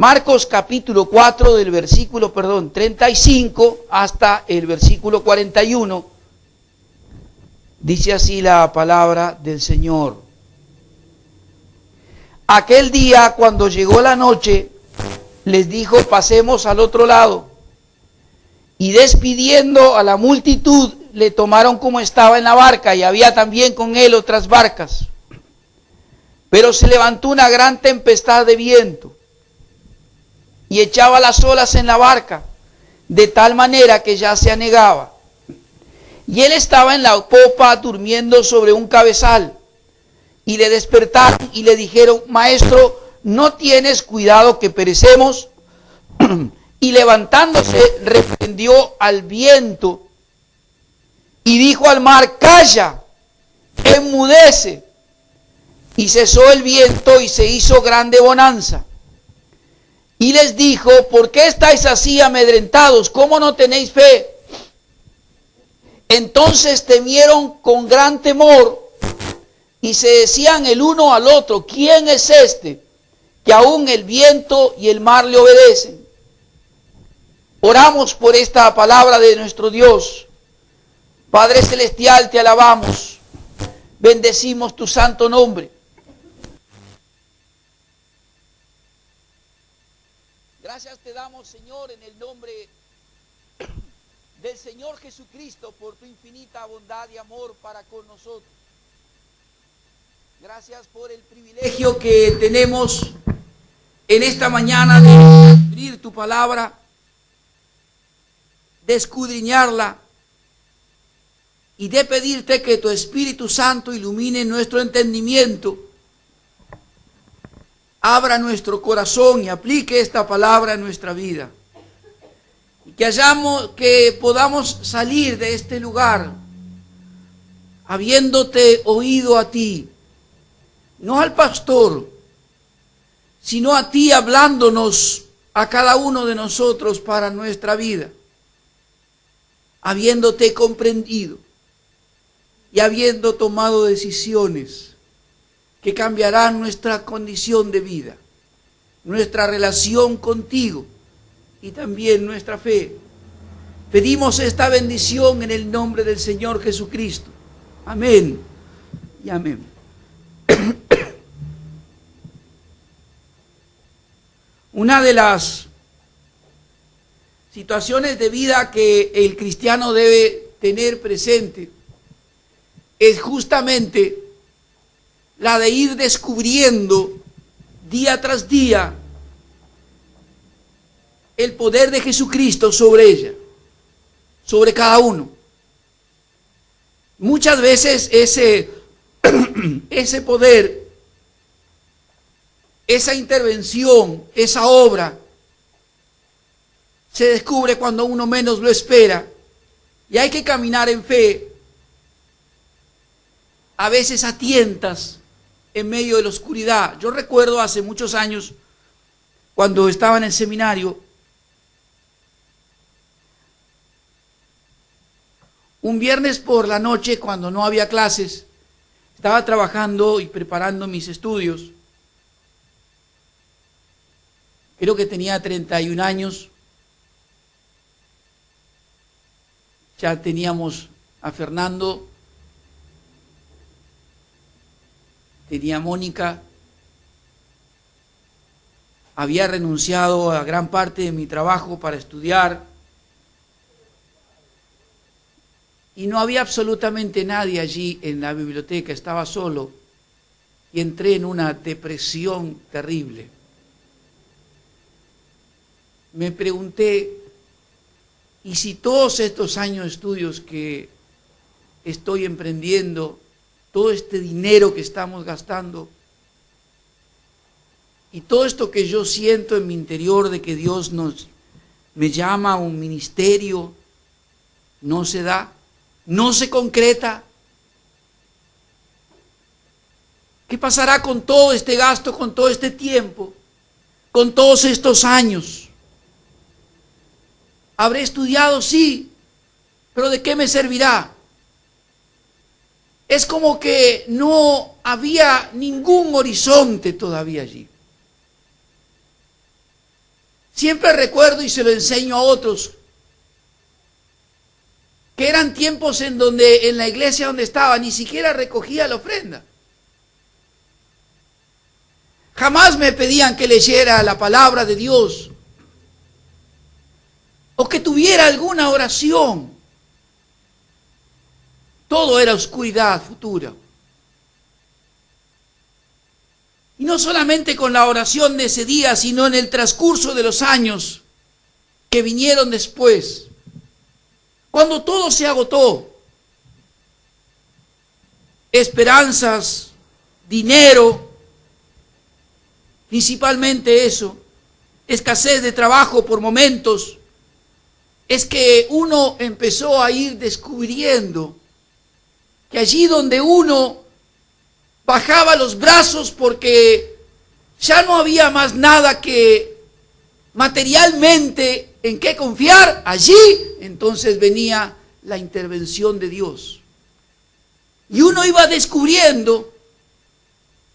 Marcos capítulo 4 del versículo, 35 hasta el versículo 41. Dice así la palabra del Señor. Aquel día, cuando llegó la noche, les dijo: pasemos al otro lado. Y despidiendo a la multitud, le tomaron como estaba en la barca, y había también con él otras barcas. Pero se levantó una gran tempestad de viento, y echaba las olas en la barca, de tal manera que ya se anegaba. Y él estaba en la popa durmiendo sobre un cabezal. Y le despertaron y le dijeron: Maestro, ¿no tienes cuidado que perecemos? Y levantándose, reprendió al viento y dijo al mar: Calla, enmudece. Y cesó el viento y se hizo grande bonanza. Y les dijo: ¿por qué estáis así amedrentados? ¿Cómo no tenéis fe? Entonces temieron con gran temor y se decían el uno al otro: ¿quién es este que aún el viento y el mar le obedecen? Oramos por esta palabra de nuestro Dios. Padre Celestial, te alabamos, bendecimos tu santo nombre. Gracias te damos, Señor, en el nombre del Señor Jesucristo, por tu infinita bondad y amor para con nosotros. Gracias por el privilegio que tenemos en esta mañana de abrir tu palabra, de escudriñarla y de pedirte que tu Espíritu Santo ilumine nuestro entendimiento, abra nuestro corazón y aplique esta palabra en nuestra vida. Y que podamos salir de este lugar habiéndote oído a ti, no al pastor, sino a ti hablándonos a cada uno de nosotros para nuestra vida, habiéndote comprendido y habiendo tomado decisiones que cambiarán nuestra condición de vida, nuestra relación contigo y también nuestra fe. Pedimos esta bendición en el nombre del Señor Jesucristo. Amén y amén. Una de las situaciones de vida que el cristiano debe tener presente es justamente la de ir descubriendo día tras día el poder de Jesucristo sobre ella, sobre cada uno. Muchas veces ese poder, esa intervención, esa obra, se descubre cuando uno menos lo espera, y hay que caminar en fe, a veces a tientas, en medio de la oscuridad. Yo recuerdo hace muchos años, cuando estaba en el seminario, un viernes por la noche, cuando no había clases, estaba trabajando y preparando mis estudios. Creo que tenía 31 años. Ya teníamos a Fernando, tenía a Mónica, había renunciado a gran parte de mi trabajo para estudiar y no había absolutamente nadie allí en la biblioteca, estaba solo y entré en una depresión terrible. Me pregunté: ¿y si todos estos años de estudios que estoy emprendiendo, todo este dinero que estamos gastando y todo esto que yo siento en mi interior de que Dios me llama a un ministerio, no se da, no se concreta? ¿Qué pasará con todo este gasto, con todo este tiempo, con todos estos años? ¿Habré estudiado? Sí, pero ¿de qué me servirá? Es como que no había ningún horizonte todavía allí. Siempre recuerdo y se lo enseño a otros, que eran tiempos en donde en la iglesia donde estaba ni siquiera recogía la ofrenda. Jamás me pedían que leyera la palabra de Dios o que tuviera alguna oración. Todo era oscuridad futura. Y no solamente con la oración de ese día, sino en el transcurso de los años que vinieron después. Cuando todo se agotó, esperanzas, dinero, principalmente eso, escasez de trabajo por momentos, es que uno empezó a ir descubriendo que allí donde uno bajaba los brazos porque ya no había más nada que materialmente en qué confiar, allí entonces venía la intervención de Dios. Y uno iba descubriendo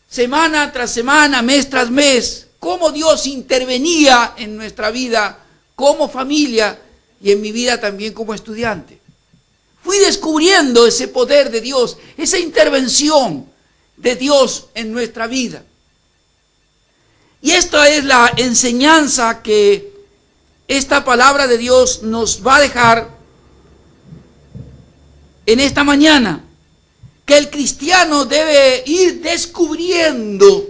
semana tras semana, mes tras mes, cómo Dios intervenía en nuestra vida como familia y en mi vida también como estudiante. Fui descubriendo ese poder de Dios, esa intervención de Dios en nuestra vida. Y esta es la enseñanza que esta palabra de Dios nos va a dejar en esta mañana, que el cristiano debe ir descubriendo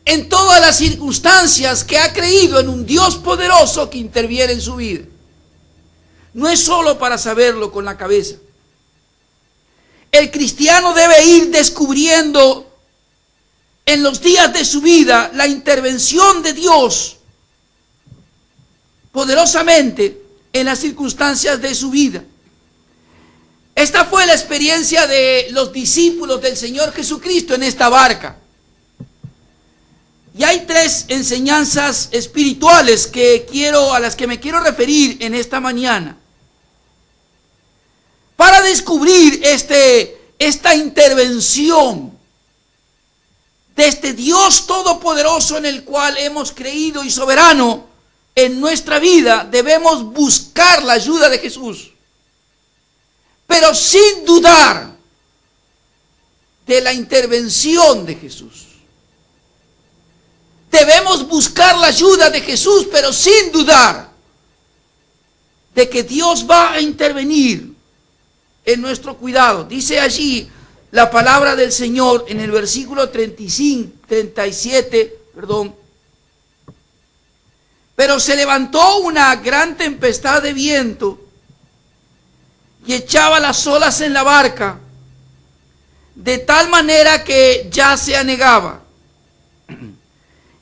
en todas las circunstancias que ha creído en un Dios poderoso que interviene en su vida. No es solo para saberlo con la cabeza. El cristiano debe ir descubriendo en los días de su vida la intervención de Dios poderosamente en las circunstancias de su vida. Esta fue la experiencia de los discípulos del Señor Jesucristo en esta barca. Y hay tres enseñanzas espirituales a las que me quiero referir en esta mañana. Para descubrir esta intervención de este Dios todopoderoso en el cual hemos creído y soberano en nuestra vida, debemos buscar la ayuda de Jesús. Pero sin dudar de la intervención de Jesús. Debemos buscar la ayuda de Jesús, pero sin dudar de que Dios va a intervenir en nuestro cuidado. Dice allí la palabra del Señor en el versículo 37. Pero se levantó una gran tempestad de viento y echaba las olas en la barca, de tal manera que ya se anegaba.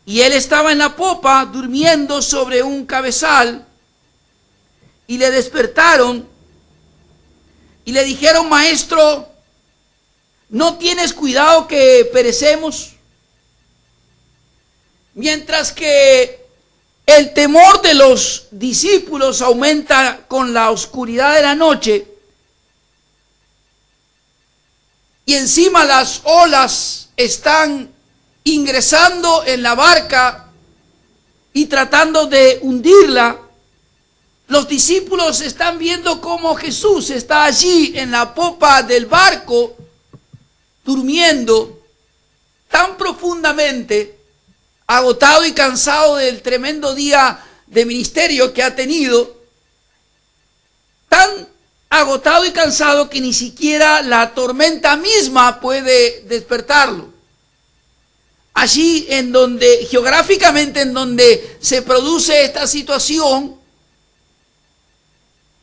Y él estaba en la popa, durmiendo sobre un cabezal, y le despertaron, y le dijeron: Maestro, ¿no tienes cuidado que perecemos? Mientras que el temor de los discípulos aumenta con la oscuridad de la noche, y encima las olas están ingresando en la barca y tratando de hundirla, los discípulos están viendo cómo Jesús está allí en la popa del barco, durmiendo tan profundamente, agotado y cansado del tremendo día de ministerio que ha tenido, tan agotado y cansado que ni siquiera la tormenta misma puede despertarlo. Allí geográficamente en donde se produce esta situación,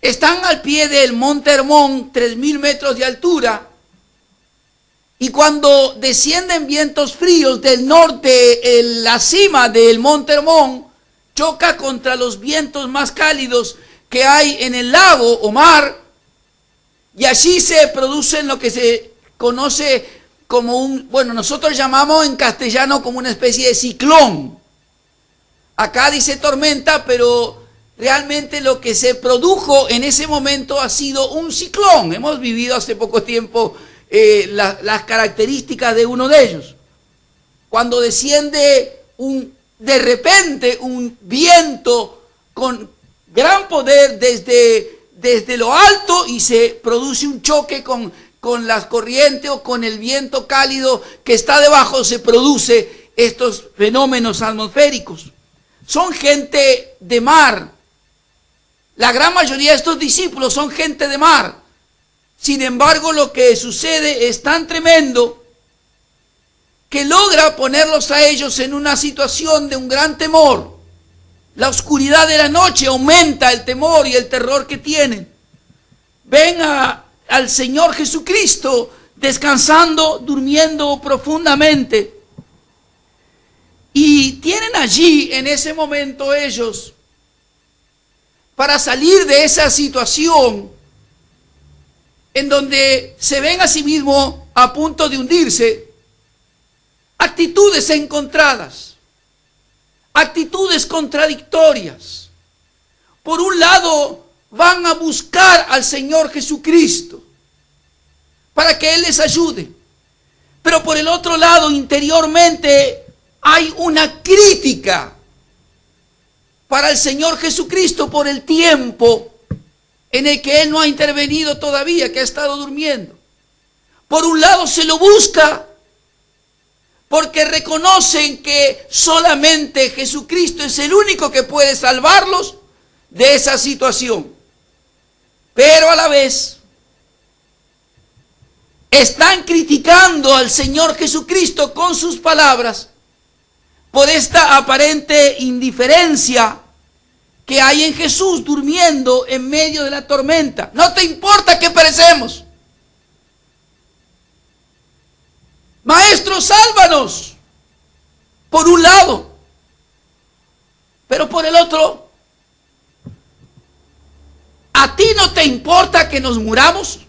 están al pie del Monte Hermón, 3.000 metros de altura, y cuando descienden vientos fríos del norte, la cima del Monte Hermón choca contra los vientos más cálidos que hay en el lago o mar, y allí se producen lo que se conoce como nosotros llamamos en castellano como una especie de ciclón. Acá dice tormenta, pero realmente lo que se produjo en ese momento ha sido un ciclón. Hemos vivido hace poco tiempo las características de uno de ellos. Cuando desciende un de repente un viento con gran poder desde lo alto y se produce un choque con las corrientes o con el viento cálido que está debajo, se produce estos fenómenos atmosféricos. Son gente de mar. La gran mayoría de estos discípulos son gente de mar. Sin embargo, lo que sucede es tan tremendo que logra ponerlos a ellos en una situación de un gran temor. La oscuridad de la noche aumenta el temor y el terror que tienen. Ven al Señor Jesucristo descansando, durmiendo profundamente. Y tienen allí en ese momento ellos, para salir de esa situación en donde se ven a sí mismos a punto de hundirse, actitudes encontradas, actitudes contradictorias. Por un lado, van a buscar al Señor Jesucristo para que Él les ayude. Pero por el otro lado, interiormente, hay una crítica para el Señor Jesucristo por el tiempo en el que Él no ha intervenido todavía, que ha estado durmiendo. Por un lado se lo busca porque reconocen que solamente Jesucristo es el único que puede salvarlos de esa situación. Pero a la vez están criticando al Señor Jesucristo con sus palabras por esta aparente indiferencia que hay en Jesús durmiendo en medio de la tormenta. No te importa que perecemos. Maestro, sálvanos. Por un lado. Pero por el otro, ¿a ti no te importa que nos muramos?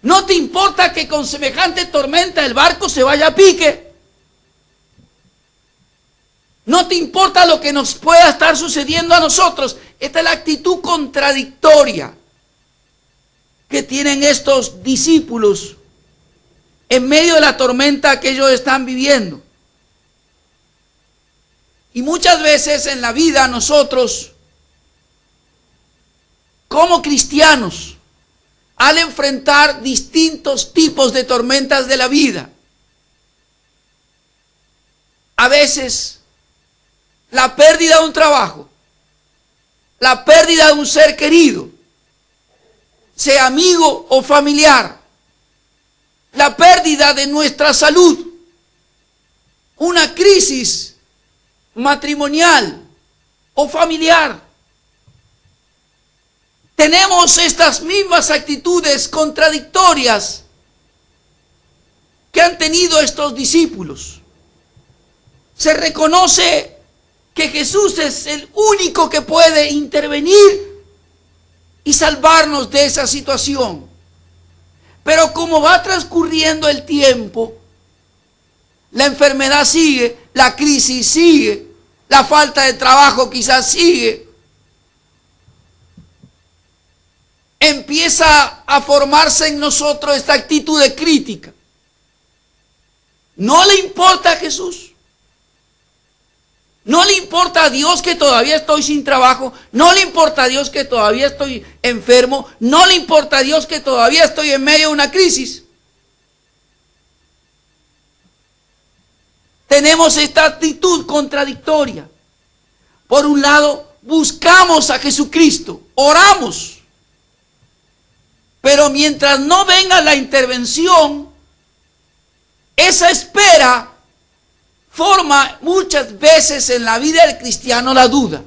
¿No te importa que con semejante tormenta el barco se vaya a pique? ¿No te importa lo que nos pueda estar sucediendo a nosotros? Esta es la actitud contradictoria que tienen estos discípulos en medio de la tormenta que ellos están viviendo. Y muchas veces en la vida nosotros, como cristianos, al enfrentar distintos tipos de tormentas de la vida, a veces la pérdida de un trabajo, la pérdida de un ser querido, sea amigo o familiar, la pérdida de nuestra salud, una crisis matrimonial o familiar. Tenemos estas mismas actitudes contradictorias que han tenido estos discípulos. Se reconoce que Jesús es el único que puede intervenir y salvarnos de esa situación. Pero como va transcurriendo el tiempo, la enfermedad sigue, la crisis sigue, la falta de trabajo quizás sigue. Empieza a formarse en nosotros esta actitud de crítica. ¿No le importa a Jesús? ¿No le importa a Dios que todavía estoy sin trabajo? ¿No le importa a Dios que todavía estoy enfermo? ¿No le importa a Dios que todavía estoy en medio de una crisis? Tenemos esta actitud contradictoria. Por un lado, buscamos a Jesucristo, oramos. Pero mientras no venga la intervención, esa espera forma muchas veces en la vida del cristiano la duda.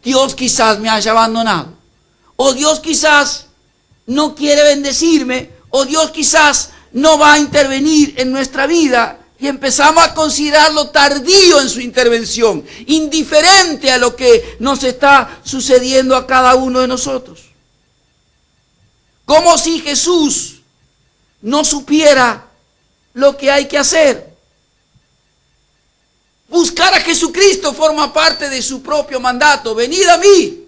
Dios quizás me haya abandonado, o Dios quizás no quiere bendecirme, o Dios quizás no va a intervenir en nuestra vida, y empezamos a considerarlo tardío en su intervención, indiferente a lo que nos está sucediendo a cada uno de nosotros. Como si Jesús no supiera lo que hay que hacer. Buscar a Jesucristo forma parte de su propio mandato. Venid a mí,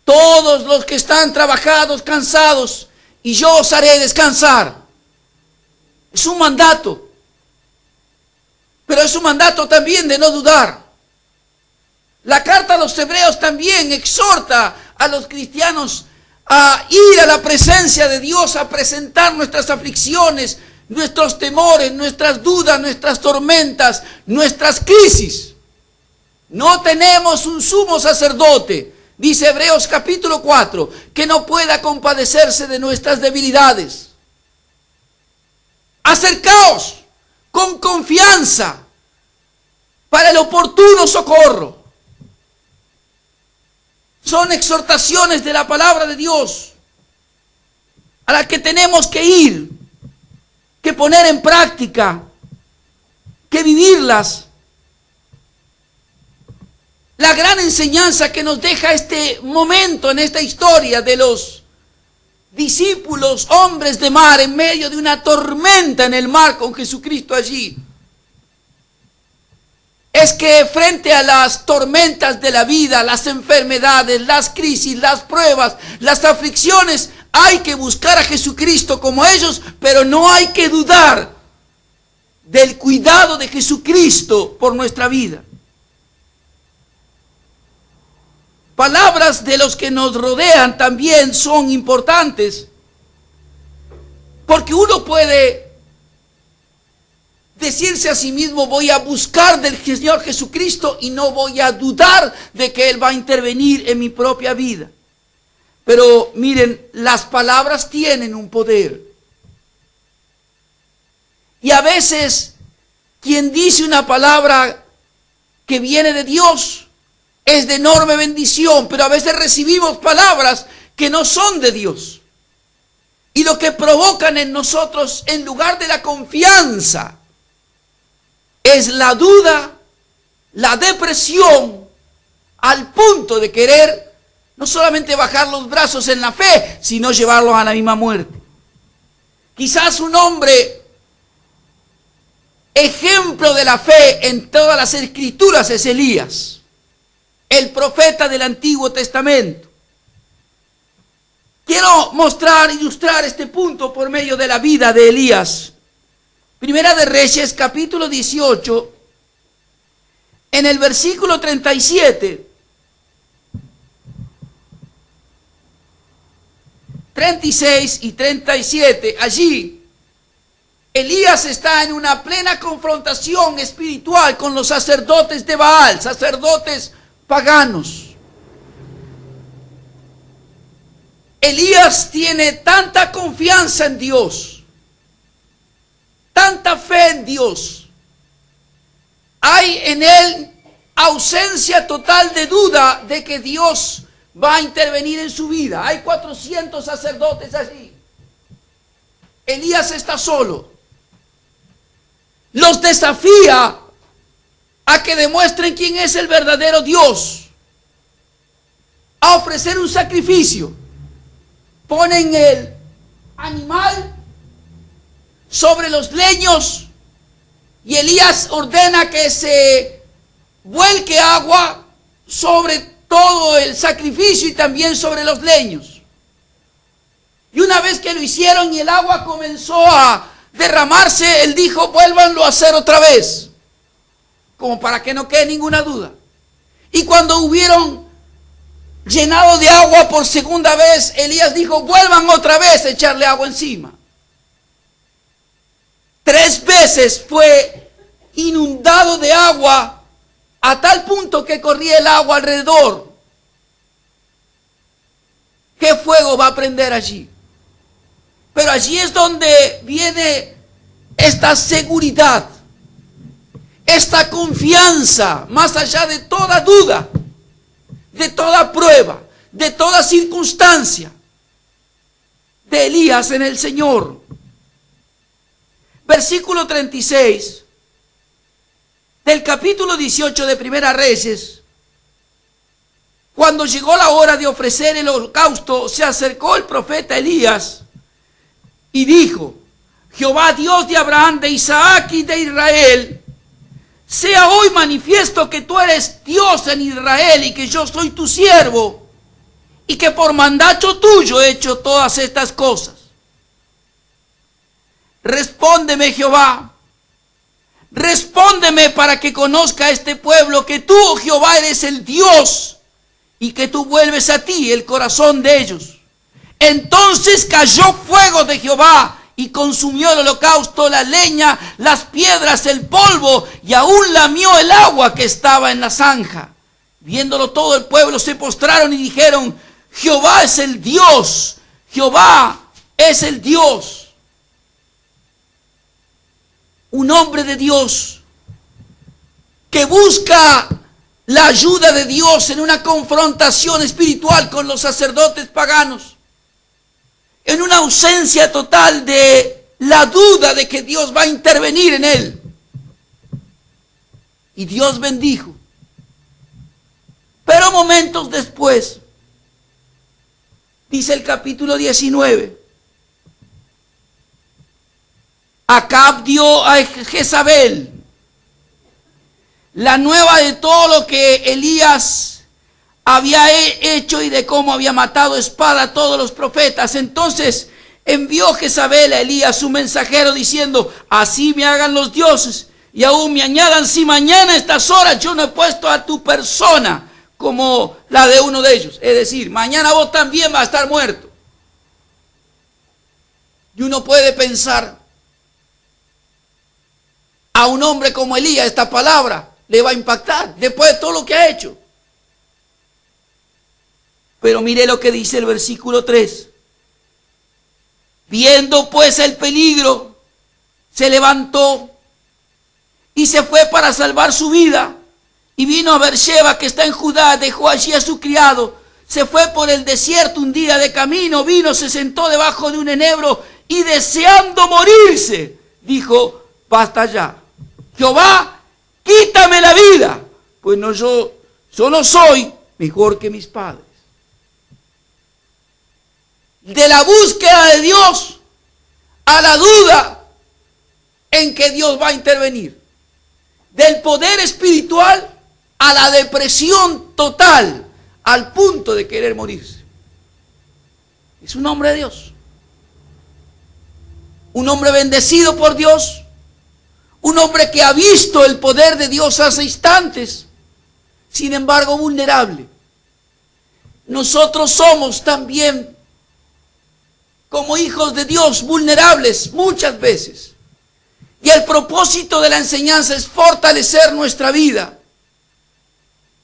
todos los que están trabajados, cansados, y yo os haré descansar. Es un mandato. Pero es un mandato también de no dudar. La carta a los Hebreos también exhorta a los cristianos a ir a la presencia de Dios, a presentar nuestras aflicciones, nuestros temores, nuestras dudas, nuestras tormentas, nuestras crisis. No tenemos un sumo sacerdote, dice Hebreos capítulo 4, que no pueda compadecerse de nuestras debilidades. Acercaos con confianza para el oportuno socorro. Son exhortaciones de la palabra de Dios a las que tenemos que ir, que poner en práctica, que vivirlas. La gran enseñanza que nos deja este momento en esta historia de los discípulos, hombres de mar, en medio de una tormenta en el mar con Jesucristo allí, es que frente a las tormentas de la vida, las enfermedades, las crisis, las pruebas, las aflicciones, hay que buscar a Jesucristo como ellos, pero no hay que dudar del cuidado de Jesucristo por nuestra vida. Palabras de los que nos rodean también son importantes, porque uno puede decirse a sí mismo: voy a buscar del Señor Jesucristo y no voy a dudar de que Él va a intervenir en mi propia vida. Pero miren, las palabras tienen un poder. Y a veces quien dice una palabra que viene de Dios es de enorme bendición, pero a veces recibimos palabras que no son de Dios. Y lo que provocan en nosotros, en lugar de la confianza, es la duda, la depresión, al punto de querer no solamente bajar los brazos en la fe, sino llevarlos a la misma muerte. Quizás un hombre ejemplo de la fe en todas las escrituras es Elías, el profeta del Antiguo Testamento. Quiero ilustrar este punto por medio de la vida de Elías. Primera de Reyes, capítulo 18, en el versículo 37, 36 y 37, allí Elías está en una plena confrontación espiritual con los sacerdotes de Baal, sacerdotes paganos. Elías tiene tanta confianza en Dios, tanta fe en Dios. Hay en él ausencia total de duda de que Dios va a intervenir en su vida. Hay 400 sacerdotes allí. Elías está solo. Los desafía a que demuestren quién es el verdadero Dios, a ofrecer un sacrificio. Ponen el animal sobre los leños y Elías ordena que se vuelque agua sobre todo el sacrificio y también sobre los leños. Y una vez que lo hicieron y el agua comenzó a derramarse, él dijo: vuélvanlo a hacer otra vez, como para que no quede ninguna duda. Y cuando hubieron llenado de agua por segunda vez, Elías dijo: vuelvan otra vez a echarle agua encima. 3 veces fue inundado de agua, a tal punto que corría el agua alrededor. ¿Qué fuego va a prender allí? Pero allí es donde viene esta seguridad, esta confianza, más allá de toda duda, de toda prueba, de toda circunstancia, de Elías en el Señor. Versículo 36 del capítulo 18 de Primera Reyes. Cuando llegó la hora de ofrecer el holocausto, se acercó el profeta Elías y dijo: Jehová, Dios de Abraham, de Isaac y de Israel, sea hoy manifiesto que tú eres Dios en Israel y que yo soy tu siervo y que por mandato tuyo he hecho todas estas cosas. Respóndeme, Jehová. Respóndeme para que conozca este pueblo que tú, oh Jehová, eres el Dios y que tú vuelves a ti el corazón de ellos. Entonces cayó fuego de Jehová y consumió el holocausto, la leña, las piedras, el polvo, y aún lamió el agua que estaba en la zanja. Viéndolo todo el pueblo se postraron y dijeron: Jehová es el Dios, Jehová es el Dios. Un hombre de Dios que busca la ayuda de Dios en una confrontación espiritual con los sacerdotes paganos, en una ausencia total de la duda de que Dios va a intervenir en él. Y Dios bendijo. Pero momentos después, dice el capítulo 19, Acab dio a Jezabel la nueva de todo lo que Elías había hecho y de cómo había matado a espada a todos los profetas. Entonces envió Jezabel a Elías su mensajero diciendo: así me hagan los dioses y aún me añadan si mañana a estas horas yo no he puesto a tu persona como la de uno de ellos. Es decir, mañana vos también vas a estar muerto. Y uno puede pensar, a un hombre como Elías esta palabra le va a impactar después de todo lo que ha hecho. Pero mire lo que dice el versículo 3. Viendo pues el peligro, se levantó y se fue para salvar su vida. Y vino a Beersheba, que está en Judá, dejó allí a su criado. Se fue por el desierto un día de camino, vino, se sentó debajo de un enebro y deseando morirse, dijo: basta ya. Jehová, quítame la vida, pues no, yo no soy mejor que mis padres. De la búsqueda de Dios a la duda en que Dios va a intervenir. Del poder espiritual a la depresión total, al punto de querer morirse. Es un hombre de Dios. Un hombre bendecido por Dios. Un hombre que ha visto el poder de Dios hace instantes, sin embargo vulnerable. Nosotros somos también, como hijos de Dios, vulnerables muchas veces. Y el propósito de la enseñanza es fortalecer nuestra vida,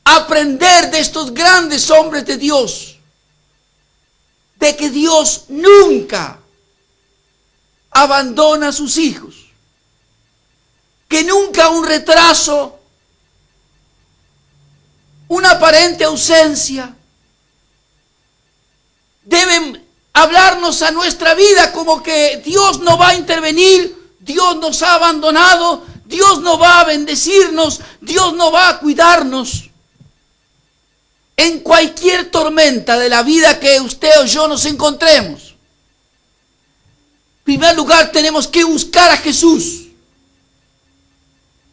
aprender de estos grandes hombres de Dios, de que Dios nunca abandona a sus hijos, que nunca un retraso, una aparente ausencia, deben hablarnos a nuestra vida como que Dios no va a intervenir, Dios nos ha abandonado, Dios no va a bendecirnos, Dios no va a cuidarnos. En cualquier tormenta de la vida que usted o yo nos encontremos, en primer lugar tenemos que buscar a Jesús.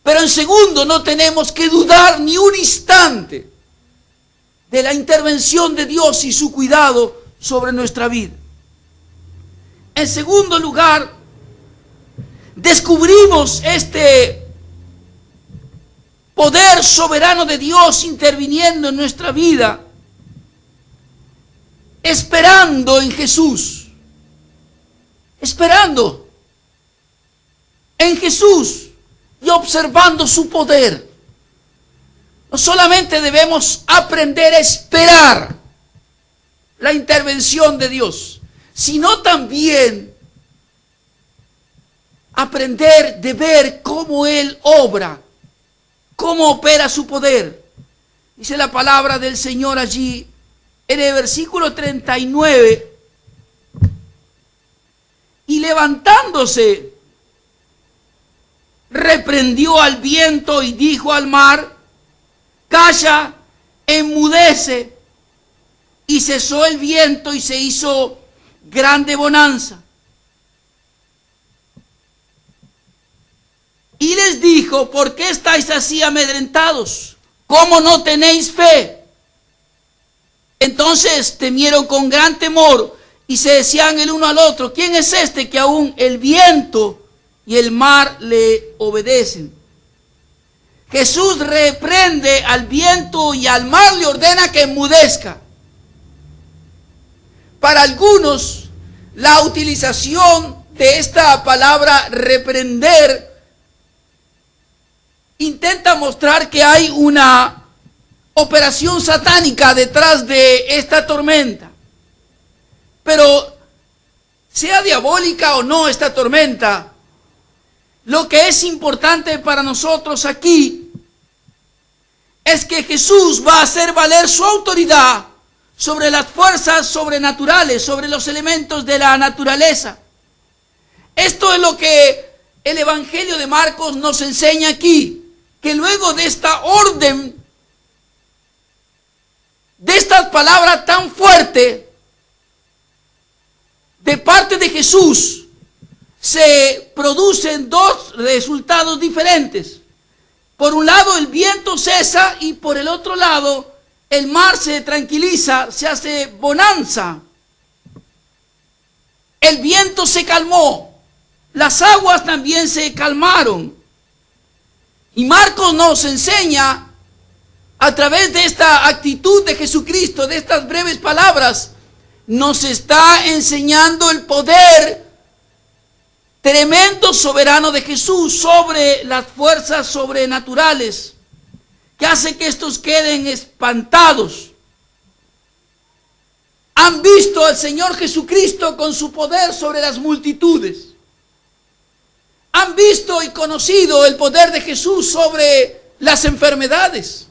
Pero en segundo, no tenemos que dudar ni un instante de la intervención de Dios y su cuidado sobre nuestra vida. En segundo lugar, descubrimos este poder soberano de Dios interviniendo en nuestra vida, esperando en Jesús. Esperando en Jesús. Y observando su poder. No solamente debemos aprender a esperar la intervención de Dios, sino también aprender de ver cómo Él obra, cómo opera su poder. Dice la palabra del Señor allí en el versículo 39. Y levantándose, reprendió al viento y dijo al mar: calla, enmudece. Y cesó el viento y se hizo grande bonanza. Y les dijo: ¿por qué estáis así amedrentados? ¿Cómo no tenéis fe? Entonces temieron con gran temor y se decían el uno al otro: ¿quién es este que aún el viento y el mar le obedecen. Jesús reprende al viento y al mar le ordena que enmudezca. Para algunos, la utilización de esta palabra reprender intenta mostrar que hay una operación satánica detrás de esta tormenta. Pero sea diabólica o no esta tormenta, lo que es importante para nosotros aquí es que Jesús va a hacer valer su autoridad sobre las fuerzas sobrenaturales, sobre los elementos de la naturaleza. Esto es lo que el Evangelio de Marcos nos enseña aquí, que luego de esta orden, de estas palabras tan fuertes de parte de Jesús, se producen dos resultados diferentes. Por un lado, el viento cesa y por el otro lado, el mar se tranquiliza, se hace bonanza. El viento se calmó, las aguas también se calmaron. Y Marcos nos enseña, a través de esta actitud de Jesucristo, de estas breves palabras, nos está enseñando el poder tremendo, soberano de Jesús sobre las fuerzas sobrenaturales, que hace que estos queden espantados. Han visto al Señor Jesucristo con su poder sobre las multitudes. Han visto y conocido el poder de Jesús sobre las enfermedades.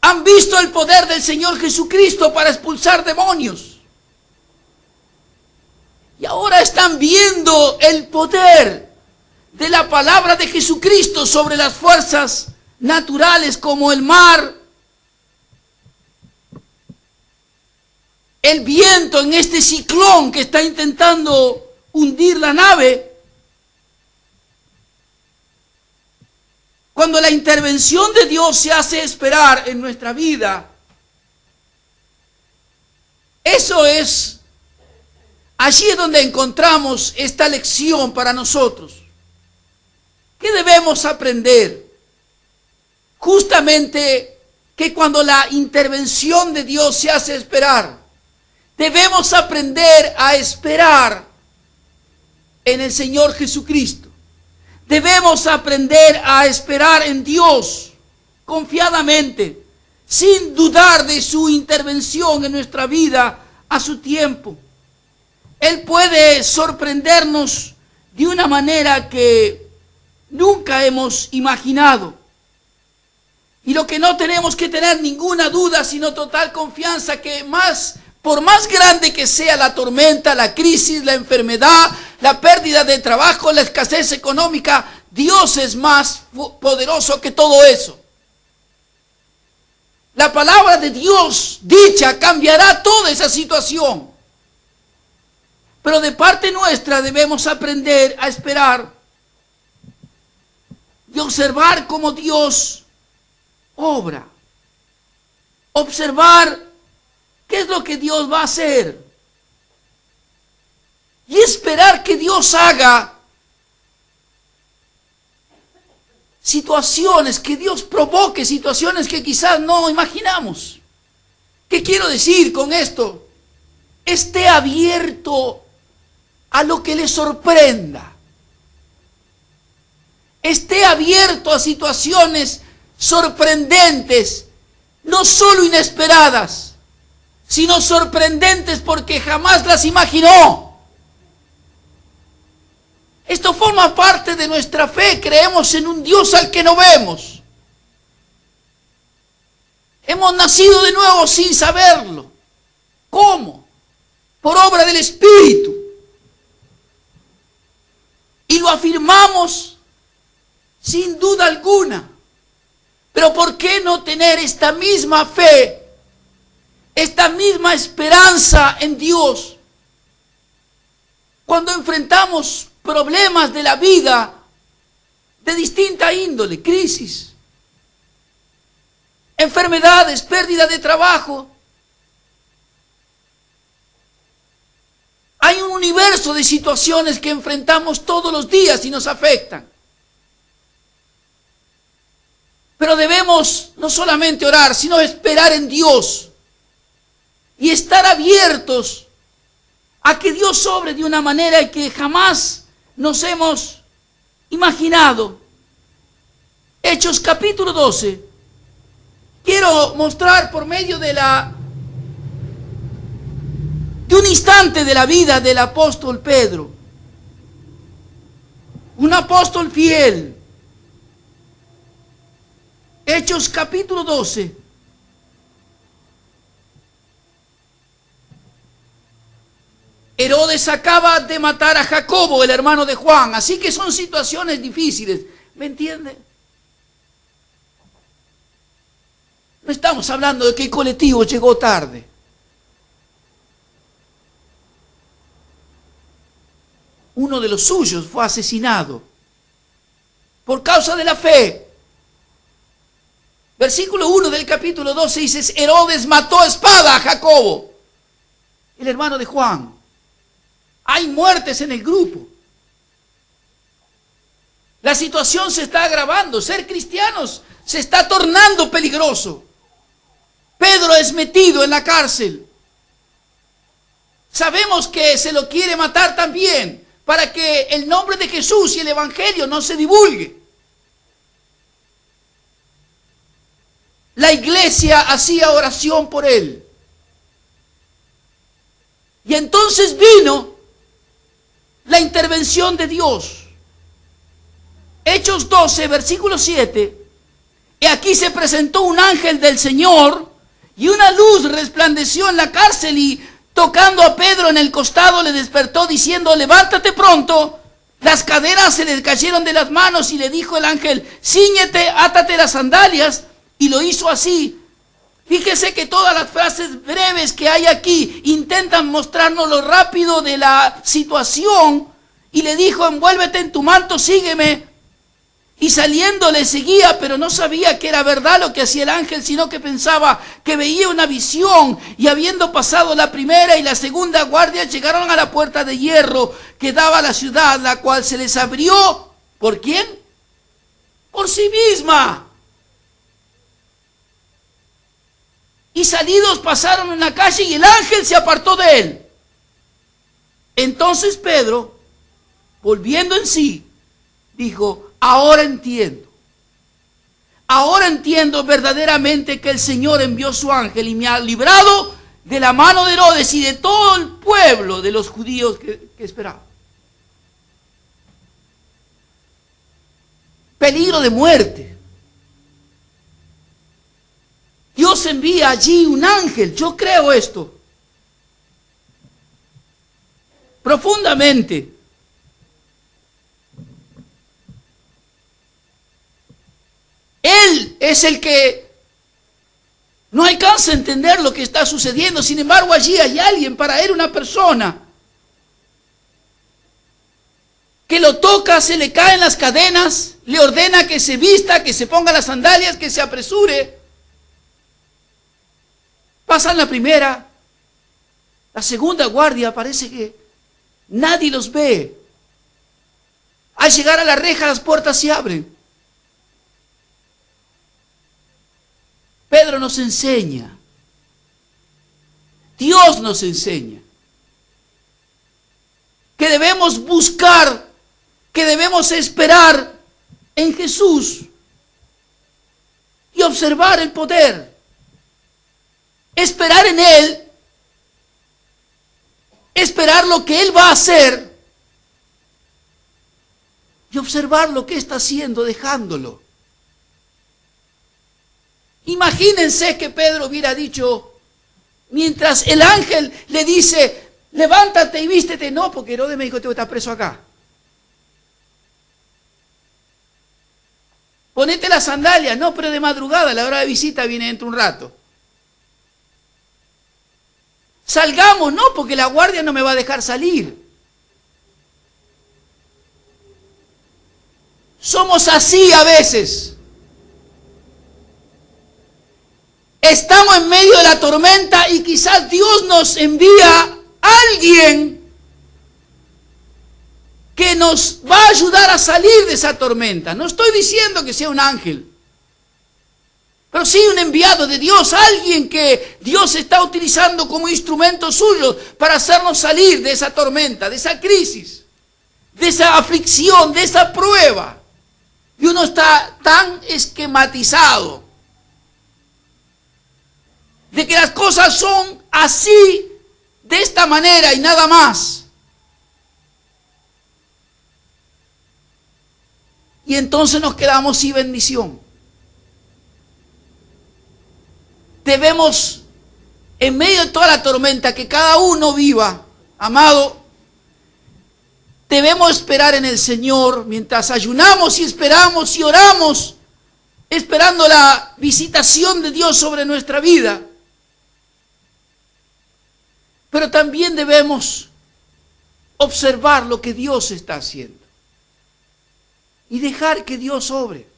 Han visto el poder del Señor Jesucristo para expulsar demonios. Y ahora están viendo el poder de la palabra de Jesucristo sobre las fuerzas naturales como el mar, el viento en este ciclón que está intentando hundir la nave. Cuando la intervención de Dios se hace esperar en nuestra vida, allí es donde encontramos esta lección para nosotros. ¿Qué debemos aprender? Justamente que cuando la intervención de Dios se hace esperar, debemos aprender a esperar en el Señor Jesucristo. Debemos aprender a esperar en Dios confiadamente, sin dudar de su intervención en nuestra vida a su tiempo. Él puede sorprendernos de una manera que nunca hemos imaginado. Y lo que no tenemos que tener ninguna duda, sino total confianza, que por más grande que sea la tormenta, la crisis, la enfermedad, la pérdida de trabajo, la escasez económica, Dios es más poderoso que todo eso. La palabra de Dios dicha cambiará toda esa situación. Pero de parte nuestra debemos aprender a esperar y observar cómo Dios obra. Observar qué es lo que Dios va a hacer. Y esperar que Dios haga situaciones, que Dios provoque situaciones que quizás no imaginamos. ¿Qué quiero decir con esto? Esté abierto a lo que le sorprenda. Esté abierto a situaciones sorprendentes, no solo inesperadas, sino sorprendentes porque jamás las imaginó. Esto forma parte de nuestra fe. Creemos en un Dios al que no vemos. Hemos nacido de nuevo sin saberlo. ¿Cómo? Por obra del Espíritu. Y lo afirmamos sin duda alguna. Pero ¿por qué no tener esta misma fe, esta misma esperanza en Dios cuando enfrentamos problemas de la vida de distinta índole, crisis, enfermedades, pérdida de trabajo? Hay un universo universo de situaciones que enfrentamos todos los días y nos afectan. Pero debemos no solamente orar, sino esperar en Dios y estar abiertos a que Dios obre de una manera que jamás nos hemos imaginado. Hechos capítulo 12. Quiero mostrar por medio de un instante de la vida del apóstol Pedro, un apóstol fiel. Hechos capítulo 12. Herodes acaba de matar a Jacobo, el hermano de Juan, así que son situaciones difíciles, ¿me entiende? No estamos hablando de que el colectivo llegó tarde. Uno de los suyos fue asesinado por causa de la fe. Versículo 1 del capítulo 12 dice: Herodes mató a espada a Jacobo, el hermano de Juan. Hay muertes en el grupo. La situación se está agravando. Ser cristianos se está tornando peligroso. Pedro es metido en la cárcel. Sabemos que se lo quiere matar también, para que el nombre de Jesús y el evangelio no se divulgue. La iglesia hacía oración por él. Y entonces vino la intervención de Dios. Hechos 12, versículo 7. Y aquí se presentó un ángel del Señor, y una luz resplandeció en la cárcel, y tocando a Pedro en el costado le despertó diciendo: levántate pronto. Las cadenas se le cayeron de las manos, y le dijo el ángel: cíñete, átate las sandalias. Y lo hizo así. Fíjese que todas las frases breves que hay aquí intentan mostrarnos lo rápido de la situación. Y le dijo: envuélvete en tu manto, sígueme. Y saliendo le seguía, pero no sabía que era verdad lo que hacía el ángel, sino que pensaba que veía una visión. Y habiendo pasado la primera y la segunda guardia, llegaron a la puerta de hierro que daba a la ciudad, la cual se les abrió. ¿Por quién? Por sí misma. Y salidos pasaron en la calle, y el ángel se apartó de él. Entonces Pedro, volviendo en sí, dijo: ahora entiendo verdaderamente que el Señor envió su ángel y me ha librado de la mano de Herodes y de todo el pueblo de los judíos que esperaban. Peligro de muerte. Dios envía allí un ángel. Yo creo esto profundamente. Él es el que no alcanza a entender lo que está sucediendo. Sin embargo, allí hay alguien, para él una persona, que lo toca, se le caen las cadenas, le ordena que se vista, que se ponga las sandalias, que se apresure. Pasan la primera, la segunda guardia, parece que nadie los ve. Al llegar a la reja, las puertas se abren. Pedro nos enseña, Dios nos enseña, que debemos buscar, que debemos esperar en Jesús y observar el poder. Esperar en Él, esperar lo que Él va a hacer y observar lo que está haciendo, dejándolo. Imagínense que Pedro hubiera dicho, mientras el ángel le dice: levántate y vístete. No, porque Herodes me dijo: tengo que estar preso acá. Ponete las sandalias. No, pero de madrugada, la hora de visita viene dentro de un rato. Salgamos, no, porque la guardia no me va a dejar salir. Somos así a veces. Estamos en medio de la tormenta y quizás Dios nos envía a alguien que nos va a ayudar a salir de esa tormenta. No estoy diciendo que sea un ángel, pero sí un enviado de Dios, alguien que Dios está utilizando como instrumento suyo para hacernos salir de esa tormenta, de esa crisis, de esa aflicción, de esa prueba. Y uno está tan esquematizado de que las cosas son así, de esta manera y nada más. Y entonces nos quedamos sin bendición. Debemos, en medio de toda la tormenta que cada uno viva, amado, debemos esperar en el Señor mientras ayunamos y esperamos y oramos, esperando la visitación de Dios sobre nuestra vida. Pero también debemos observar lo que Dios está haciendo y dejar que Dios obre.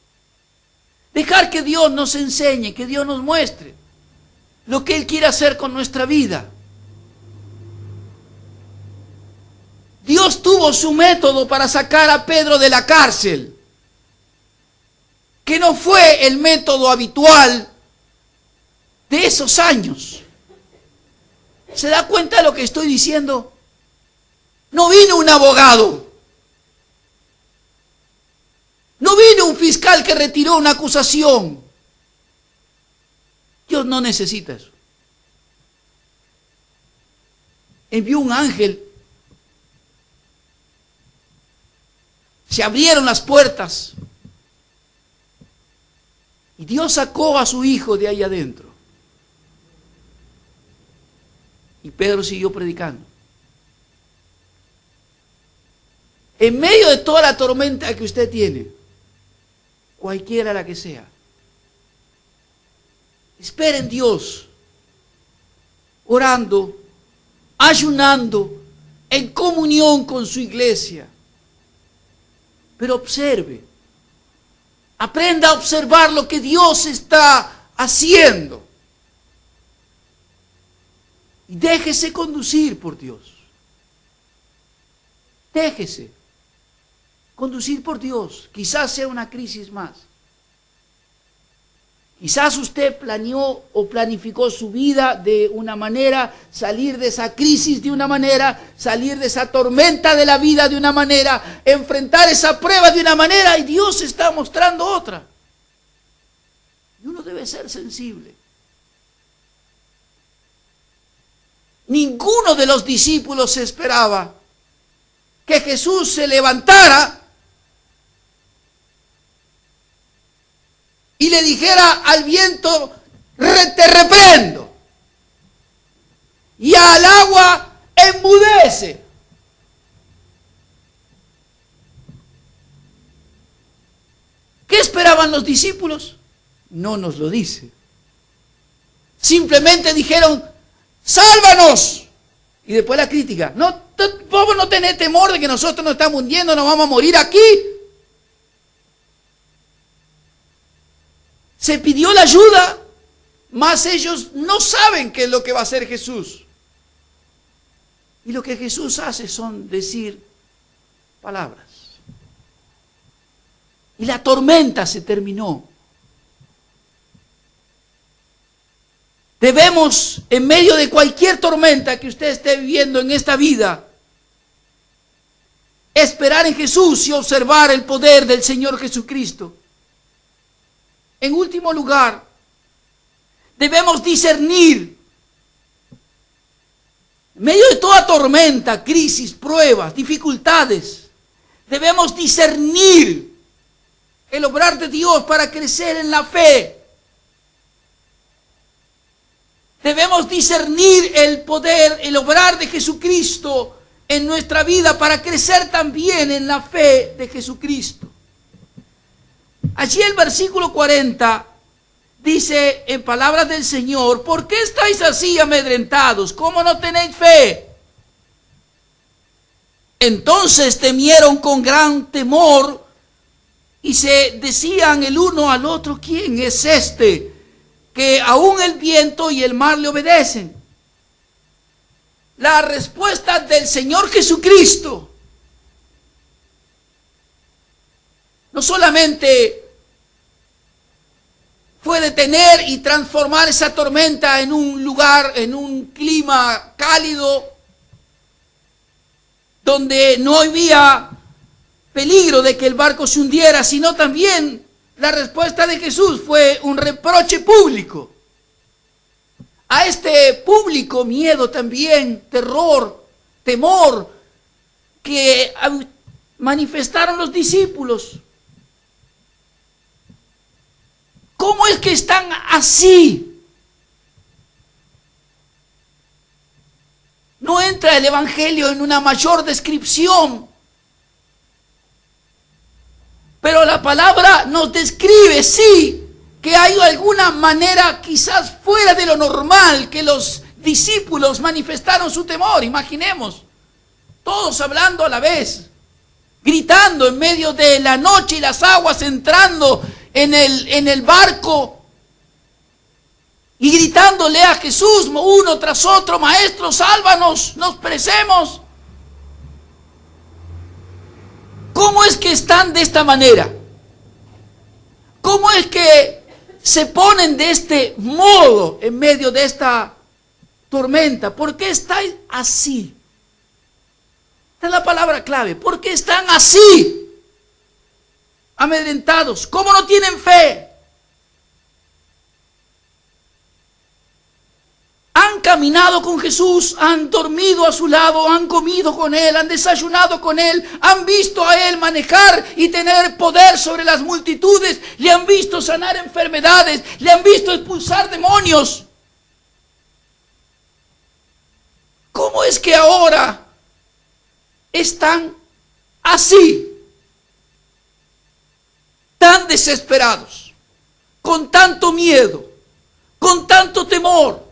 Dejar que Dios nos enseñe, que Dios nos muestre lo que Él quiere hacer con nuestra vida. Dios tuvo su método para sacar a Pedro de la cárcel, que no fue el método habitual de esos años. ¿Se da cuenta de lo que estoy diciendo? No vino un abogado. No vino un fiscal que retiró una acusación. Dios no necesita eso. Envió un ángel. Se abrieron las puertas. Y Dios sacó a su hijo de ahí adentro. Y Pedro siguió predicando. En medio de toda la tormenta que usted tiene, cualquiera la que sea, espere en Dios, orando, ayunando, en comunión con su iglesia. Pero observe, aprenda a observar lo que Dios está haciendo. Y déjese conducir por Dios. Déjese conducir por Dios. Quizás sea una crisis más. Quizás usted planeó o planificó su vida de una manera, salir de esa crisis de una manera, salir de esa tormenta de la vida de una manera, enfrentar esa prueba de una manera, y Dios está mostrando otra. Y uno debe ser sensible. Ninguno de los discípulos esperaba que Jesús se levantara y le dijera al viento, te reprendo, y al agua, enmudece. ¿Qué esperaban los discípulos? No nos lo dice. Simplemente dijeron, sálvanos. Y después la crítica, vos no tenés temor de que nosotros nos estamos hundiendo, nos vamos a morir aquí. Se pidió la ayuda, mas ellos no saben qué es lo que va a hacer Jesús. Y lo que Jesús hace son decir palabras. Y la tormenta se terminó. Debemos, en medio de cualquier tormenta que usted esté viviendo en esta vida, esperar en Jesús y observar el poder del Señor Jesucristo. En último lugar, debemos discernir, en medio de toda tormenta, crisis, pruebas, dificultades, debemos discernir el obrar de Dios para crecer en la fe. Debemos discernir el poder, el obrar de Jesucristo en nuestra vida para crecer también en la fe de Jesucristo. Allí el versículo 40 dice en palabras del Señor, ¿por qué estáis así amedrentados? ¿Cómo no tenéis fe? Entonces temieron con gran temor y se decían el uno al otro, ¿quién es este que aún el viento y el mar le obedecen? La respuesta del Señor Jesucristo no solamente fue detener y transformar esa tormenta en un lugar, en un clima cálido, donde no había peligro de que el barco se hundiera, sino también la respuesta de Jesús fue un reproche público. A este público miedo también, terror, temor, que manifestaron los discípulos. ¿Cómo es que están así? No entra el Evangelio en una mayor descripción, pero la palabra nos describe, sí, que hay alguna manera quizás fuera de lo normal que los discípulos manifestaron su temor. Imaginemos, todos hablando a la vez, gritando en medio de la noche y las aguas entrando en el barco y gritándole a Jesús uno tras otro: Maestro, sálvanos, nos perecemos. ¿Cómo es que están de esta manera? ¿Cómo es que se ponen de este modo en medio de esta tormenta? ¿Por qué están así? Esta es la palabra clave. ¿Por qué están así? Amedrentados. ¿Cómo no tienen fe? Han caminado con Jesús, han dormido a su lado, han comido con Él, han desayunado con Él, han visto a Él manejar y tener poder sobre las multitudes, le han visto sanar enfermedades, le han visto expulsar demonios. ¿Cómo es que ahora están así, tan desesperados, con tanto miedo, con tanto temor?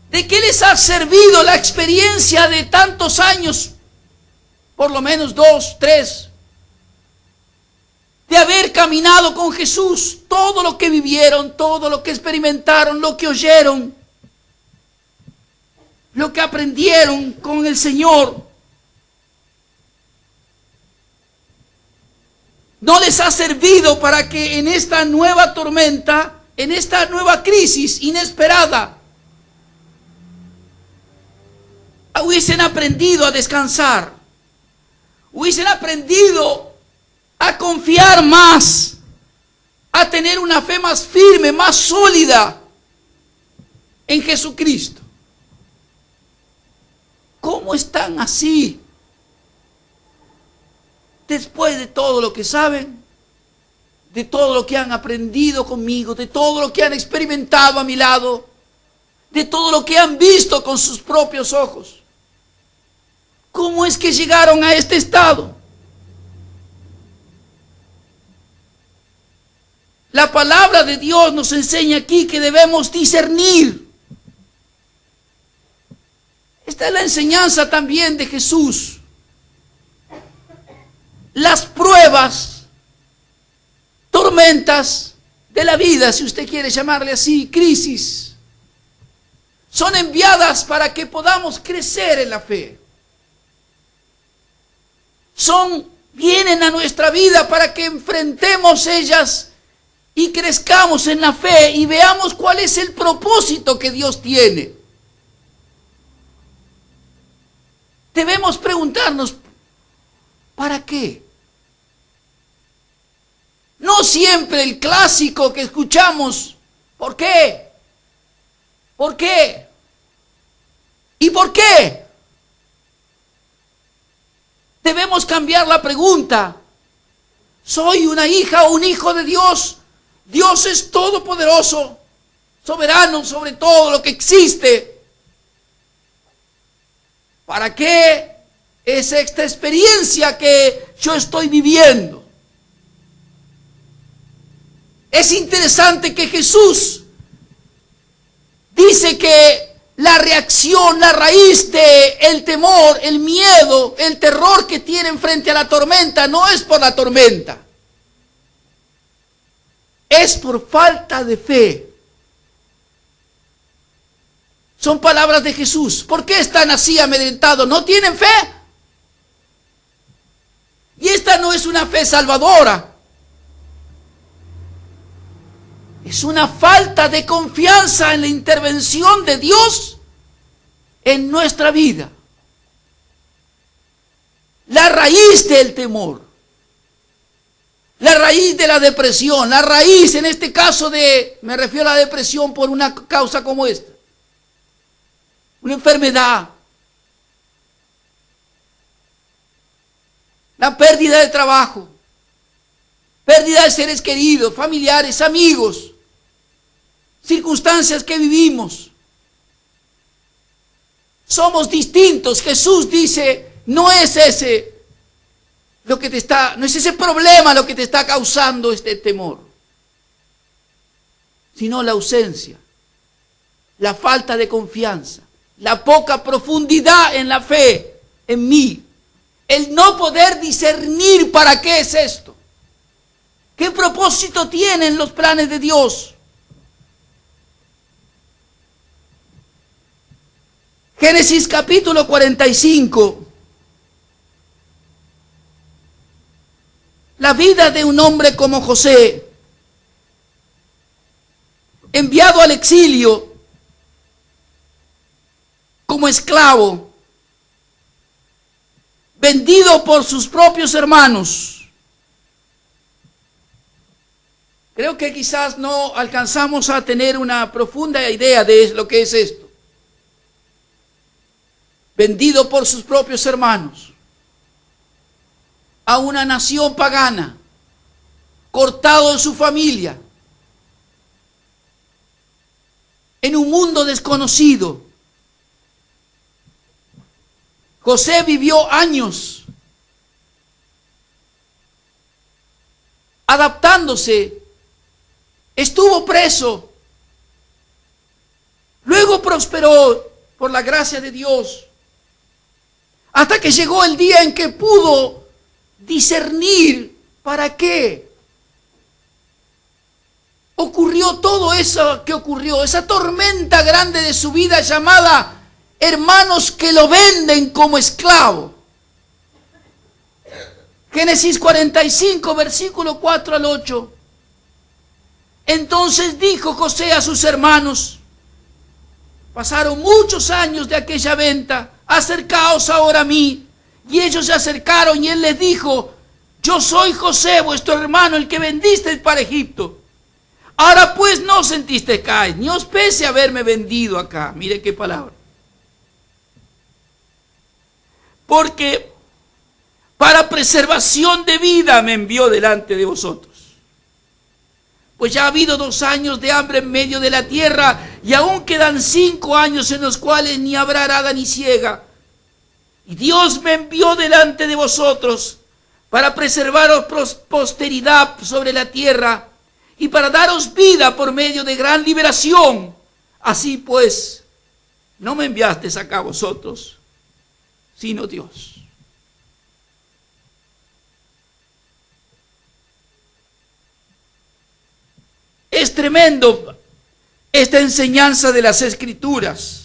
¿De qué les ha servido la experiencia de tantos años, por lo menos 2, 3, de haber caminado con Jesús? Todo lo que vivieron, todo lo que experimentaron, lo que oyeron, lo que aprendieron con el Señor, no les ha servido para que en esta nueva tormenta, en esta nueva crisis inesperada, hubiesen aprendido a descansar, hubiesen aprendido a confiar más, a tener una fe más firme, más sólida en Jesucristo. ¿Cómo están así? Después de todo lo que saben, de todo lo que han aprendido conmigo, de todo lo que han experimentado a mi lado, de todo lo que han visto con sus propios ojos. ¿Cómo es que llegaron a este estado? La palabra de Dios nos enseña aquí que debemos discernir. Esta es la enseñanza también de Jesús. Las pruebas, tormentas de la vida, si usted quiere llamarle así, crisis, son enviadas para que podamos crecer en la fe. Vienen a nuestra vida para que enfrentemos ellas y crezcamos en la fe y veamos cuál es el propósito que Dios tiene. Debemos preguntarnos, ¿para qué? No siempre el clásico que escuchamos, ¿por qué? ¿Por qué? ¿Y por qué? Debemos cambiar la pregunta. ¿Soy una hija o un hijo de Dios? Dios es todopoderoso, soberano sobre todo lo que existe. ¿Para qué es esta experiencia que yo estoy viviendo? Es interesante que Jesús dice que la reacción, la raíz de el temor, el miedo, el terror que tienen frente a la tormenta no es por la tormenta. Es por falta de fe. Son palabras de Jesús. ¿Por qué están así amedrentados? ¿No tienen fe? Y esta no es una fe salvadora. Es una falta de confianza en la intervención de Dios en nuestra vida. La raíz del temor, la raíz de la depresión, la raíz en este caso me refiero a la depresión por una causa como esta, una enfermedad, la pérdida de trabajo, pérdida de seres queridos, familiares, amigos, circunstancias que vivimos. Somos distintos. Jesús dice, no es ese problema lo que te está causando este temor, sino la ausencia, la falta de confianza, la poca profundidad en la fe en mí, el no poder discernir para qué es esto, qué propósito tienen los planes de Dios. Génesis capítulo 45. La vida de un hombre como José, enviado al exilio como esclavo, vendido por sus propios hermanos. Creo que quizás no alcanzamos a tener una profunda idea de lo que es esto. Vendido por sus propios hermanos a una nación pagana, cortado de su familia, en un mundo desconocido. José vivió años adaptándose, estuvo preso, luego prosperó por la gracia de Dios, hasta que llegó el día en que pudo discernir para qué ocurrió todo eso que ocurrió, esa tormenta grande de su vida llamada hermanos que lo venden como esclavo. Génesis 45, versículo 4 al 8. Entonces dijo José a sus hermanos, pasaron muchos años de aquella venta, acercaos ahora a mí. Y ellos se acercaron y él les dijo, yo soy José, vuestro hermano, el que vendisteis para Egipto. Ahora pues no os entristezcáis, ni os pese haberme vendido acá. Mire qué palabra. Porque para preservación de vida me envió delante de vosotros. Pues ya ha habido 2 años de hambre en medio de la tierra, y aún quedan 5 años en los cuales ni habrá arada ni siega. Y Dios me envió delante de vosotros para preservaros posteridad sobre la tierra y para daros vida por medio de gran liberación. Así pues, no me enviasteis acá vosotros, sino Dios. Es tremendo esta enseñanza de las Escrituras.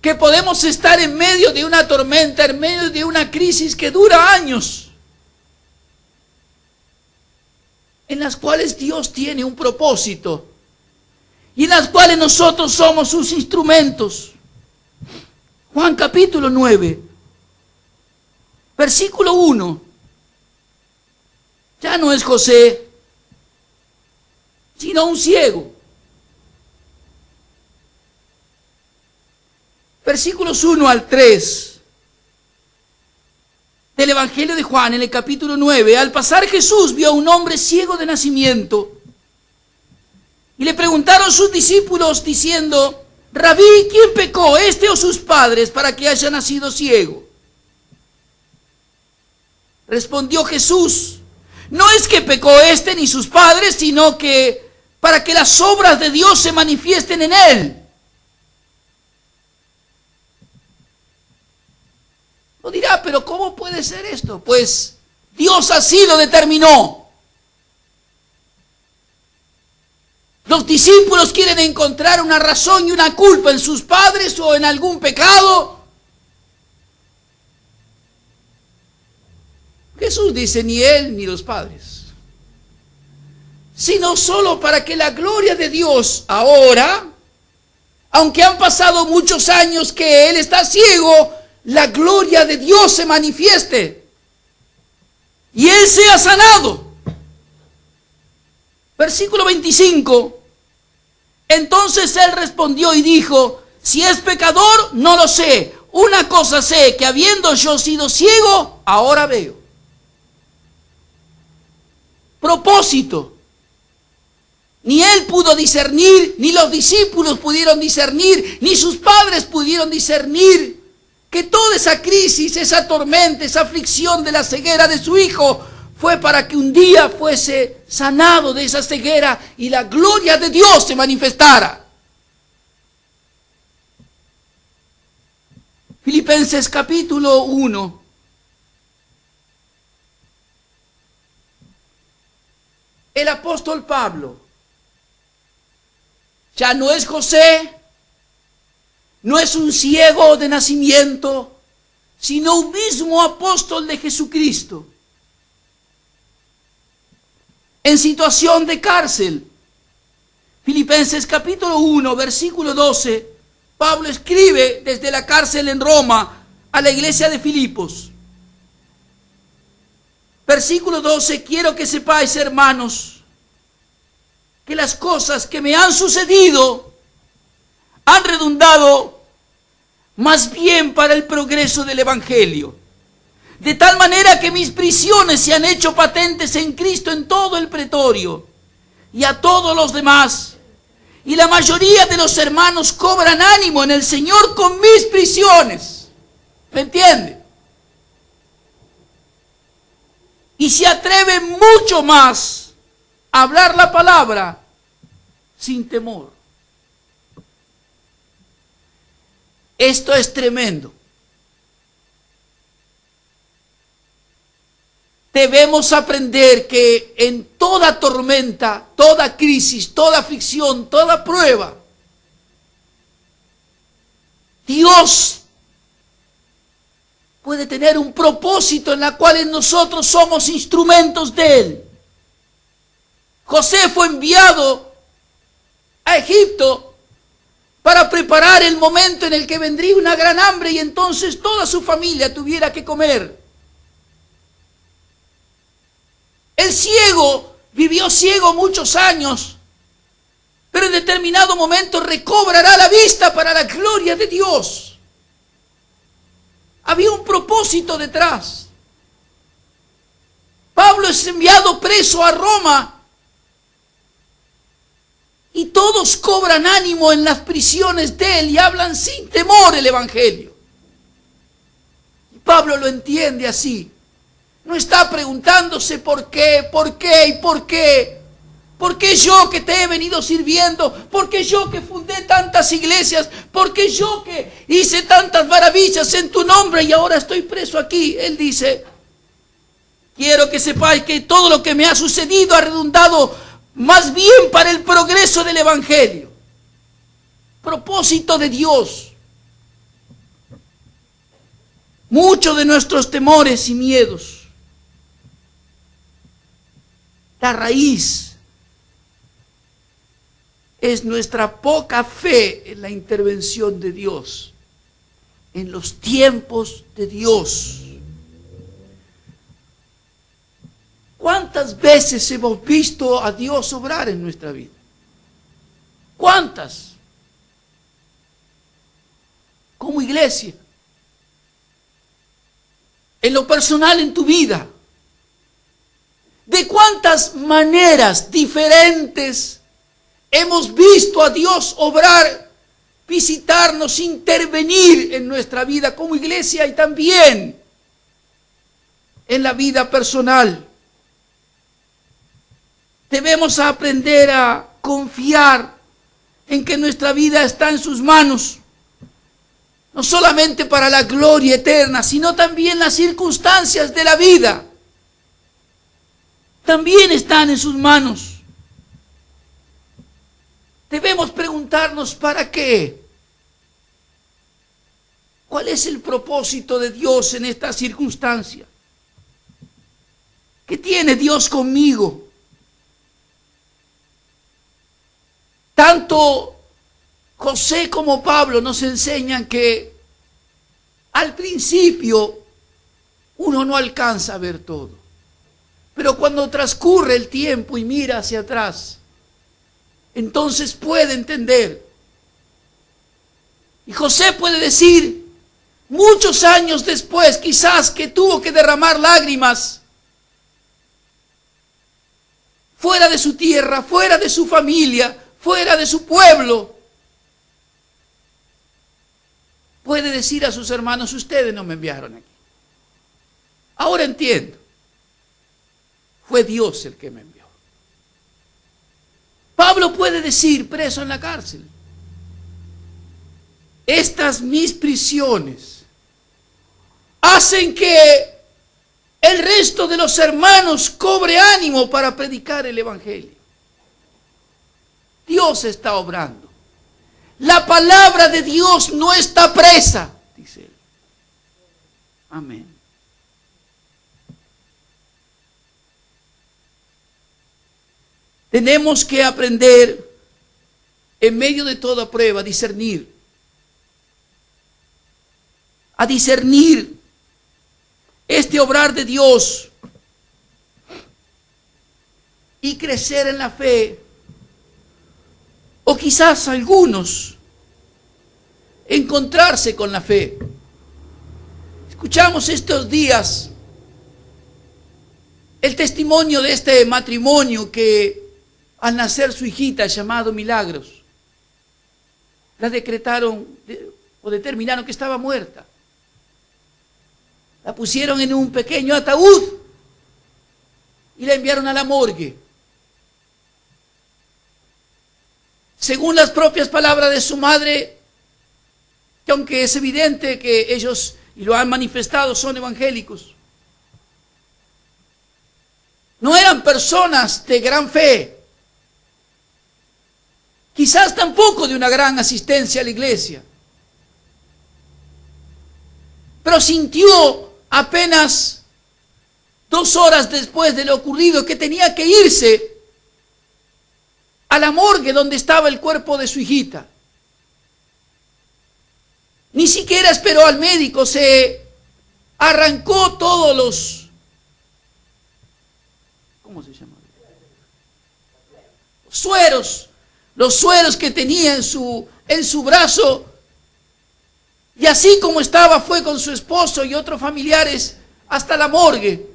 Que podemos estar en medio de una tormenta, en medio de una crisis que dura años, en las cuales Dios tiene un propósito y en las cuales nosotros somos sus instrumentos. Juan capítulo 9, versículo 1. Ya no es José, sino un ciego. Versículos 1 al 3 del Evangelio de Juan, en el capítulo 9. Al pasar Jesús vio a un hombre ciego de nacimiento. Y le preguntaron sus discípulos diciendo, Rabí, ¿quién pecó, este o sus padres, para que haya nacido ciego? Respondió Jesús, no es que pecó este ni sus padres, sino que para que las obras de Dios se manifiesten en él. No dirá, pero ¿cómo puede ser esto? Pues Dios así lo determinó. Los discípulos quieren encontrar una razón y una culpa en sus padres o en algún pecado. Jesús dice, ni él ni los padres, sino solo para que la gloria de Dios ahora, aunque han pasado muchos años que él está ciego, la gloria de Dios se manifieste y él sea sanado. Versículo 25. Entonces él respondió y dijo, si es pecador, no lo sé. Una cosa sé, que habiendo yo sido ciego, ahora veo. Propósito. Ni él pudo discernir, ni los discípulos pudieron discernir, ni sus padres pudieron discernir que toda esa crisis, esa tormenta, esa aflicción de la ceguera de su hijo fue para que un día fuese sanado de esa ceguera y la gloria de Dios se manifestara. Filipenses capítulo 1. El apóstol Pablo ya no es José, no es un ciego de nacimiento, sino un mismo apóstol de Jesucristo. En situación de cárcel. Filipenses capítulo 1, versículo 12, Pablo escribe desde la cárcel en Roma a la iglesia de Filipos. Versículo 12, quiero que sepáis, hermanos, que las cosas que me han sucedido han redundado más bien para el progreso del Evangelio. De tal manera que mis prisiones se han hecho patentes en Cristo en todo el pretorio y a todos los demás. Y la mayoría de los hermanos cobran ánimo en el Señor con mis prisiones. ¿Me entiende? Y se atreven mucho más a hablar la palabra sin temor. Esto es tremendo. Debemos aprender que en toda tormenta, toda crisis, toda aflicción, toda prueba, Dios puede tener un propósito en la cual nosotros somos instrumentos de Él. José fue enviado a Egipto para preparar el momento en el que vendría una gran hambre y entonces toda su familia tuviera que comer. El ciego vivió ciego muchos años, pero en determinado momento recobrará la vista para la gloria de Dios. Había un propósito detrás. Pablo es enviado preso a Roma y todos cobran ánimo en las prisiones de él y hablan sin temor el Evangelio. Y Pablo lo entiende así. No está preguntándose por qué y por qué. ¿Por qué yo que te he venido sirviendo? ¿Por qué yo que fundé tantas iglesias? ¿Por qué yo que hice tantas maravillas en tu nombre y ahora estoy preso aquí? Él dice, quiero que sepáis que todo lo que me ha sucedido ha redundado más bien para el progreso del Evangelio. Propósito de Dios. Muchos de nuestros temores y miedos, la raíz es nuestra poca fe en la intervención de Dios, en los tiempos de Dios. ¿Cuántas veces hemos visto a Dios obrar en nuestra vida? ¿Cuántas? Como iglesia. En lo personal en tu vida. ¿De cuántas maneras diferentes hemos visto a Dios obrar, visitarnos, intervenir en nuestra vida como iglesia y también en la vida personal? Debemos aprender a confiar en que nuestra vida está en sus manos, no solamente para la gloria eterna, sino también las circunstancias de la vida también están en sus manos. Debemos preguntarnos ¿para qué? ¿Cuál es el propósito de Dios en esta circunstancia? ¿Qué tiene Dios conmigo? Tanto José como Pablo nos enseñan que al principio uno no alcanza a ver todo, pero cuando transcurre el tiempo y mira hacia atrás, entonces puede entender. Y José puede decir, muchos años después, quizás que tuvo que derramar lágrimas, fuera de su tierra, fuera de su familia, fuera de su pueblo, puede decir a sus hermanos, ustedes no me enviaron aquí. Ahora entiendo, fue Dios el que me envió. Pablo puede decir, preso en la cárcel, estas mis prisiones hacen que el resto de los hermanos cobre ánimo para predicar el evangelio. Dios está obrando. La palabra de Dios no está presa, dice él. Amén. Tenemos que aprender en medio de toda prueba a discernir este obrar de Dios y crecer en la fe. O quizás algunos encontrarse con la fe. Escuchamos estos días el testimonio de este matrimonio que al nacer su hijita llamado Milagros, la decretaron o determinaron que estaba muerta. La pusieron en un pequeño ataúd y la enviaron a la morgue. Según las propias palabras de su madre, que aunque es evidente que ellos, y lo han manifestado, son evangélicos, no eran personas de gran fe, quizás tampoco de una gran asistencia a la iglesia, pero sintió apenas 2 horas después de lo ocurrido que tenía que irse a la morgue donde estaba el cuerpo de su hijita. Ni siquiera esperó al médico, se arrancó todos los, ¿cómo se llama? Los sueros que tenía en su brazo, y así como estaba fue con su esposo y otros familiares hasta la morgue.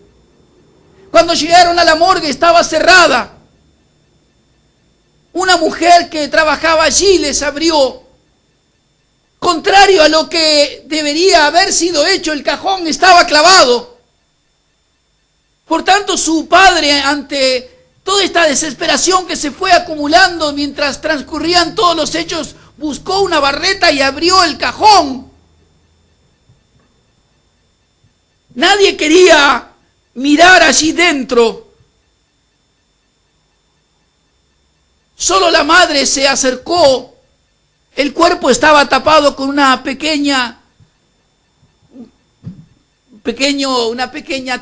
Cuando llegaron a la morgue estaba cerrada. Una mujer que trabajaba allí les abrió. Contrario a lo que debería haber sido hecho, el cajón estaba clavado. Por tanto, su padre, ante toda esta desesperación que se fue acumulando mientras transcurrían todos los hechos, buscó una barreta y abrió el cajón. Nadie quería mirar allí dentro. Solo la madre se acercó. El cuerpo estaba tapado con una pequeña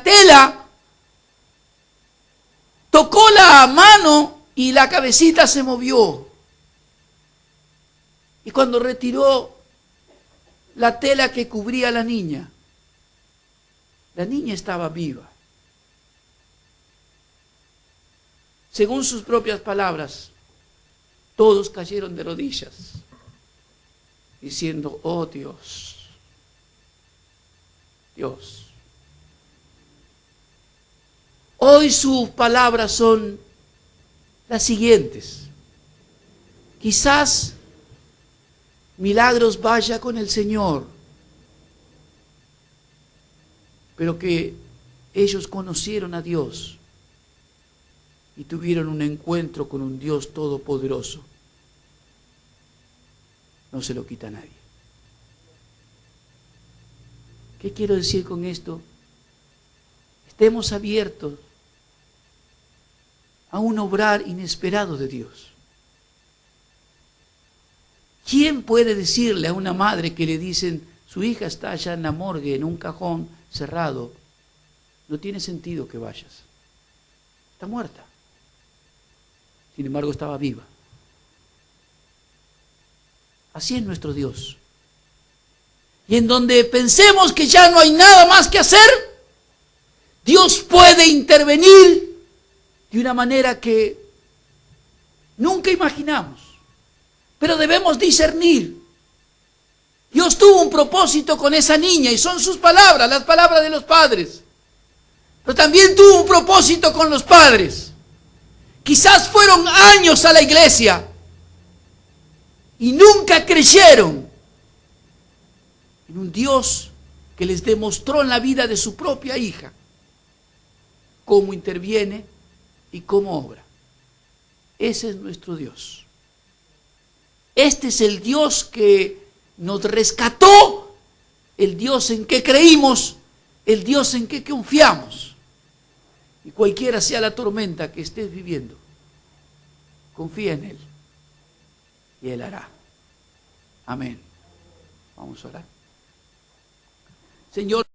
tela. Tocó la mano y la cabecita se movió. Y cuando retiró la tela que cubría a la niña estaba viva. Según sus propias palabras, todos cayeron de rodillas, diciendo, oh Dios, Dios. Hoy sus palabras son las siguientes. Quizás Milagros vaya con el Señor, pero que ellos conocieron a Dios y tuvieron un encuentro con un Dios todopoderoso. No se lo quita a nadie. ¿Qué quiero decir con esto? Estemos abiertos a un obrar inesperado de Dios. ¿Quién puede decirle a una madre que le dicen, su hija está allá en la morgue, en un cajón cerrado, no tiene sentido que vayas? está muerta. Sin embargo, estaba viva. Así es nuestro Dios. Y en donde pensemos que ya no hay nada más que hacer, Dios puede intervenir de una manera que nunca imaginamos. Pero debemos discernir. Dios tuvo un propósito con esa niña y son sus palabras, las palabras de los padres. Pero también tuvo un propósito con los padres. Quizás fueron años a la iglesia y nunca creyeron en un Dios que les demostró en la vida de su propia hija cómo interviene y cómo obra. Ese es nuestro Dios. Este es el Dios que nos rescató, el Dios en que creímos, el Dios en que confiamos. Y cualquiera sea la tormenta que estés viviendo, confía en Él y Él hará. Amén. Vamos a orar. Señor.